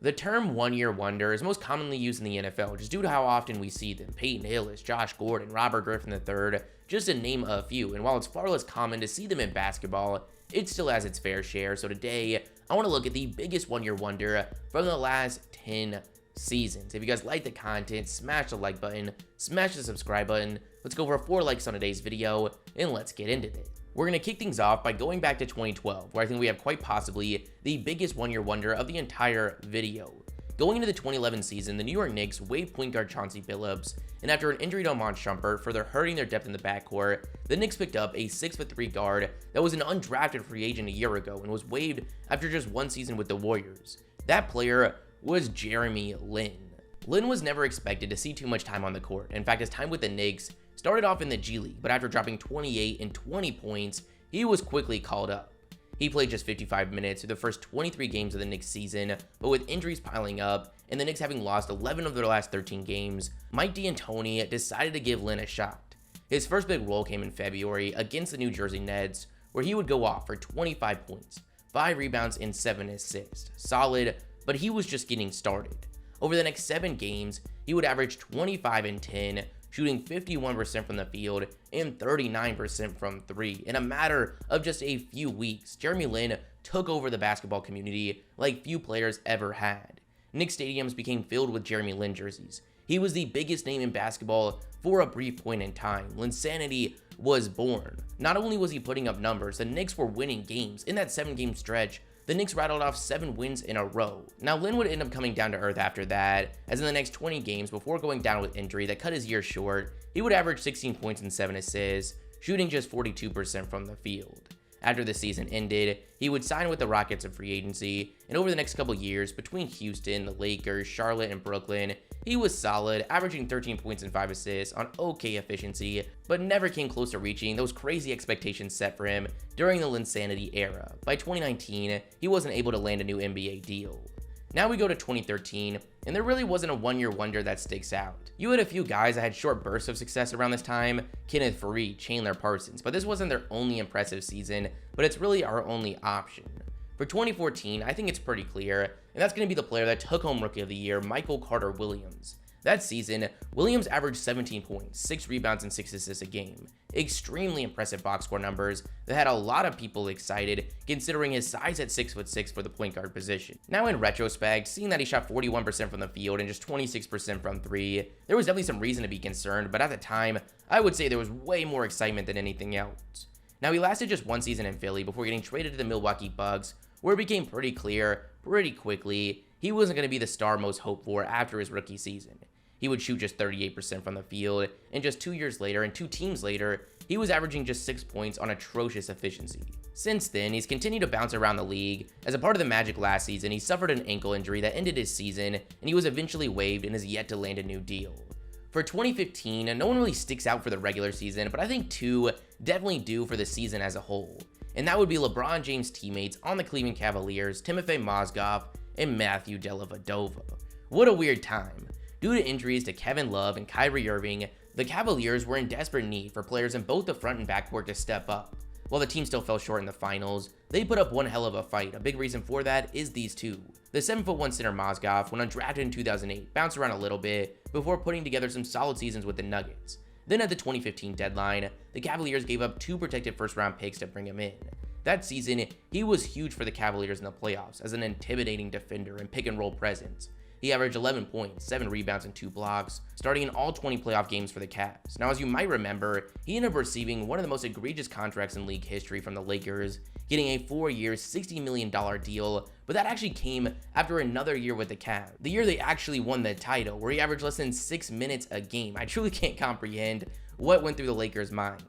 The term one-year wonder is most commonly used in the NFL just due to how often we see them. Peyton Hillis, Josh Gordon, Robert Griffin III, just to name a few. And while it's far less common to see them in basketball, it still has its fair share. So today, I want to look at the biggest one-year wonder from the last 10 seasons. If you guys like the content, smash the like button, smash the subscribe button. Let's go for 4 likes on today's video, and let's get into it. We're going to kick things off by going back to 2012, where I think we have quite possibly the biggest one-year wonder of the entire video. Going into the 2011 season, the New York Knicks waived point guard Chauncey Billups, and after an injury to Iman Shumpert further hurting their depth in the backcourt, the Knicks picked up a 6'3" guard that was an undrafted free agent a year ago and was waived after just 1 season with the Warriors. That player was Jeremy Lin. Lin was never expected to see too much time on the court. In fact, his time with the Knicks started off in the G League, but after dropping 28 and 20 points, he was quickly called up. He played just 55 minutes through the first 23 games of the Knicks season, but with injuries piling up and the Knicks having lost 11 of their last 13 games, Mike D'Antoni decided to give Lin a shot. His first big role came in February against the New Jersey Nets, where he would go off for 25 points, 5 rebounds, and 7 assists. Solid, but he was just getting started. Over the next 7 games, he would average 25 and 10, shooting 51% from the field and 39% from 3. In a matter of just a few weeks, Jeremy Lin took over the basketball community like few players ever had. Knicks stadiums became filled with Jeremy Lin jerseys. He was the biggest name in basketball for a brief point in time. Linsanity was born. Not only was he putting up numbers, the Knicks were winning games. In that 7-game stretch, the Knicks rattled off 7 wins in a row. Now, Lin would end up coming down to earth after that, as in the next 20 games before going down with injury that cut his year short, he would average 16 points and 7 assists, shooting just 42% from the field. After the season ended, he would sign with the Rockets in free agency, and over the next couple years, between Houston, the Lakers, Charlotte, and Brooklyn, he was solid, averaging 13 points and 5 assists on okay efficiency, but never came close to reaching those crazy expectations set for him during the Linsanity era. By 2019, he wasn't able to land a new NBA deal. Now we go to 2013, and there really wasn't a one-year wonder that sticks out. You had a few guys that had short bursts of success around this time, Kenneth Faried, Chandler Parsons, but this wasn't their only impressive season, but it's really our only option. For 2014, I think it's pretty clear, and that's going to be the player that took home Rookie of the Year, Michael Carter-Williams. That season, Williams averaged 17 points, 6 rebounds, and 6 assists a game. Extremely impressive box score numbers that had a lot of people excited considering his size at 6'6" for the point guard position. Now in retrospect, seeing that he shot 41% from the field and just 26% from 3, there was definitely some reason to be concerned, but at the time, I would say there was way more excitement than anything else. Now he lasted just 1 season in Philly before getting traded to the Milwaukee Bucks, where it became pretty clear pretty quickly he wasn't going to be the star most hoped for after his rookie season. He would shoot just 38% from the field, and just 2 years later and 2 teams later, he was averaging just 6 points on atrocious efficiency. Since then, he's continued to bounce around the league. As a part of the Magic last season, he suffered an ankle injury that ended his season, and he was eventually waived and has yet to land a new deal. For 2015, no one really sticks out for the regular season, but I think 2 definitely do for the season as a whole. And that would be LeBron James' teammates on the Cleveland Cavaliers, Timofey Mozgov and Matthew Dellavedova. What a weird time. Due to injuries to Kevin Love and Kyrie Irving, the Cavaliers were in desperate need for players in both the front and backcourt to step up. While the team still fell short in the finals, they put up one hell of a fight. A big reason for that is these 2. The 7'1" center Mozgov, when undrafted in 2008, bounced around a little bit before putting together some solid seasons with the Nuggets. Then at the 2015 deadline, the Cavaliers gave up 2 protected first-round picks to bring him in. That season, he was huge for the Cavaliers in the playoffs as an intimidating defender and pick-and-roll presence. He averaged 11 points, 7 rebounds, and 2 blocks, starting in all 20 playoff games for the Cavs. Now, as you might remember, he ended up receiving one of the most egregious contracts in league history from the Lakers, getting a 4-year, $60 million deal, but that actually came after another year with the Cavs, the year they actually won the title, where he averaged less than 6 minutes a game. I truly can't comprehend what went through the Lakers' mind.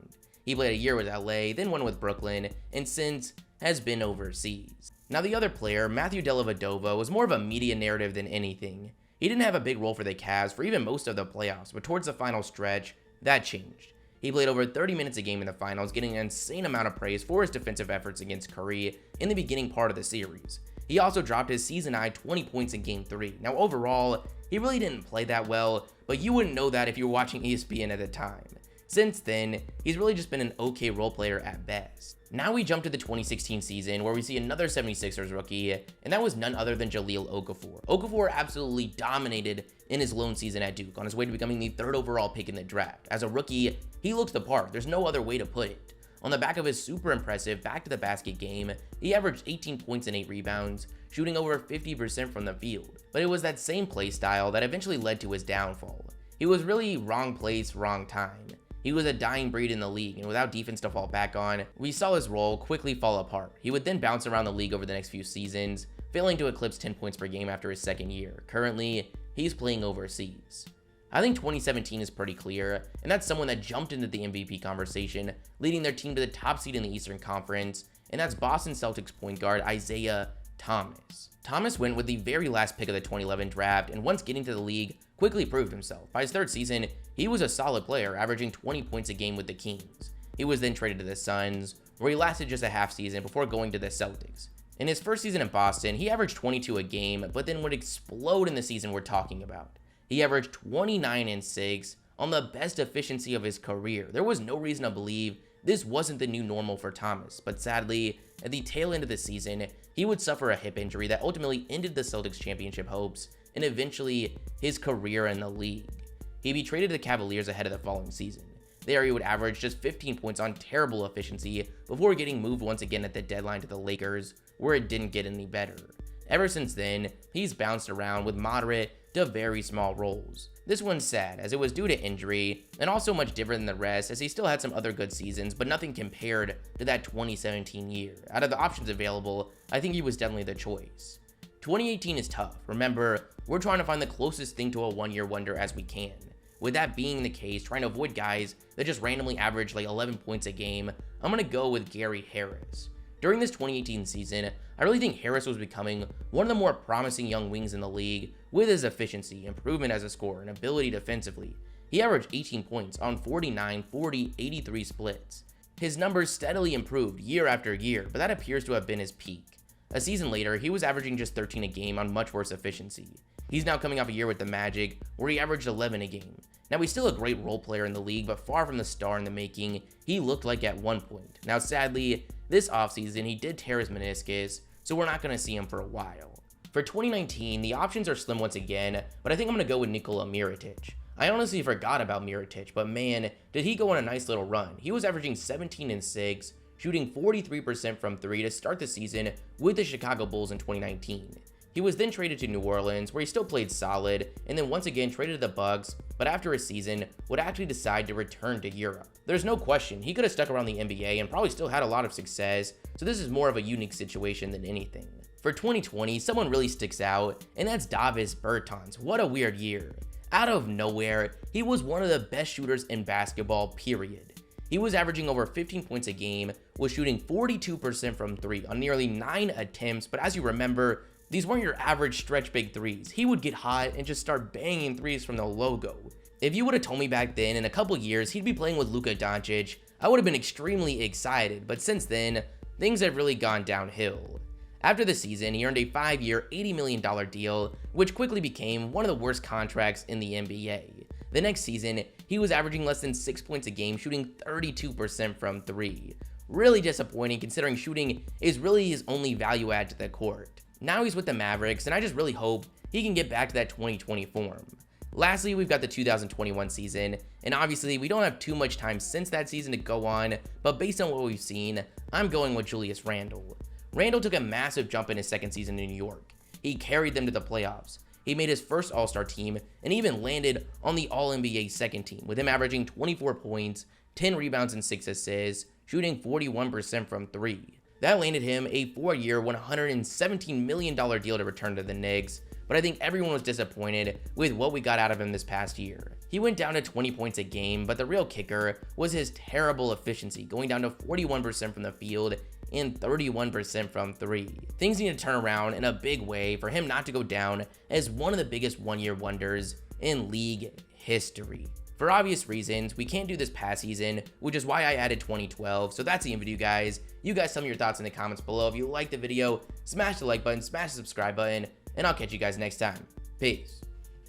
He played a year with LA, then one with Brooklyn, and since has been overseas. Now the other player, Matthew Dellavedova, was more of a media narrative than anything. He didn't have a big role for the Cavs for even most of the playoffs, but towards the final stretch, that changed. He played over 30 minutes a game in the finals, getting an insane amount of praise for his defensive efforts against Curry in the beginning part of the series. He also dropped his season-high 20 points in Game 3. Now overall, he really didn't play that well, but you wouldn't know that if you were watching ESPN at the time. Since then, he's really just been an okay role player at best. Now we jump to the 2016 season where we see another 76ers rookie, and that was none other than Jahlil Okafor. Okafor absolutely dominated in his lone season at Duke on his way to becoming the 3rd overall pick in the draft. As a rookie, he looked the part. There's no other way to put it. On the back of his super impressive back to the basket game, he averaged 18 points and 8 rebounds, shooting over 50% from the field. But it was that same play style that eventually led to his downfall. He was really wrong place, wrong time. He was a dying breed in the league, and without defense to fall back on, we saw his role quickly fall apart. He would then bounce around the league over the next few seasons, failing to eclipse 10 points per game after his second year. Currently, he's playing overseas. I think 2017 is pretty clear, and that's someone that jumped into the MVP conversation, leading their team to the top seed in the Eastern Conference, and that's Boston Celtics point guard Isaiah Thomas. Thomas went with the very last pick of the 2011 draft, and once getting to the league, quickly proved himself. By his 3rd season, he was a solid player, averaging 20 points a game with the Kings. He was then traded to the Suns, where he lasted just a half season before going to the Celtics. In his first season in Boston, he averaged 22 a game, but then would explode in the season we're talking about. He averaged 29 and 6 on the best efficiency of his career. There was no reason to believe this wasn't the new normal for Thomas, but sadly, at the tail end of the season, he would suffer a hip injury that ultimately ended the Celtics championship hopes and eventually his career in the league. He'd be traded to the Cavaliers ahead of the following season. There he would average just 15 points on terrible efficiency before getting moved once again at the deadline to the Lakers, where it didn't get any better. Ever since then, he's bounced around with moderate to very small roles. This one's sad, as it was due to injury, and also much different than the rest, as he still had some other good seasons, but nothing compared to that 2017 year. Out of the options available, I think he was definitely the choice. 2018 is tough. Remember, we're trying to find the closest thing to a one-year wonder as we can. With that being the case, trying to avoid guys that just randomly average like 11 points a game, I'm going to go with Gary Harris. During this 2018 season, I really think Harris was becoming one of the more promising young wings in the league with his efficiency, improvement as a scorer, and ability defensively. He averaged 18 points on 49, 40, 83 splits. His numbers steadily improved year after year, but that appears to have been his peak. A season later, he was averaging just 13 a game on much worse efficiency. He's now coming off a year with the Magic, where he averaged 11 a game. Now, he's still a great role player in the league, but far from the star in the making he looked like at one point. Now, sadly, this offseason, he did tear his meniscus, so we're not going to see him for a while. For 2019, the options are slim once again, but I think I'm going to go with Nikola Mirotic. I honestly forgot about Mirotic, but man, did he go on a nice little run. He was averaging 17 and 6, shooting 43% from 3 to start the season with the Chicago Bulls in 2019. He was then traded to New Orleans, where he still played solid, and then once again traded to the Bucks, but after a season, would actually decide to return to Europe. There's no question, he could have stuck around the NBA and probably still had a lot of success, so this is more of a unique situation than anything. For 2020, someone really sticks out, and that's Davis Bertans. What a weird year. Out of nowhere, he was one of the best shooters in basketball, period. He was averaging over 15 points a game, was shooting 42% from 3 on nearly 9 attempts, but as you remember, these weren't your average stretch big threes. He would get hot and just start banging threes from the logo. If you would have told me back then in a couple years he'd be playing with Luka Doncic, I would have been extremely excited, but since then, things have really gone downhill. After the season, he earned a 5-year, $80 million deal, which quickly became one of the worst contracts in the NBA. The next season, he was averaging less than 6 points a game, shooting 32% from 3. Really disappointing considering shooting is really his only value add to the court. Now he's with the Mavericks, and I just really hope he can get back to that 2020 form. Lastly, we've got the 2021 season, and obviously we don't have too much time since that season to go on, but based on what we've seen, I'm going with Julius Randle. Randle took a massive jump in his second season in New York. He carried them to the playoffs. He made his first All-Star team, and even landed on the All-NBA second team, with him averaging 24 points, 10 rebounds, and 6 assists, shooting 41% from 3. That landed him a 4-year, $117 million deal to return to the Knicks, but I think everyone was disappointed with what we got out of him this past year. He went down to 20 points a game, but the real kicker was his terrible efficiency, going down to 41% from the field and 31% from 3. Things need to turn around in a big way for him not to go down as one of the biggest one-year wonders in league history. For obvious reasons, we can't do this past season, which is why I added 2012, so that's the end video, guys. You guys tell me your thoughts in the comments below. If you liked the video, smash the like button, smash the subscribe button, and I'll catch you guys next time. Peace.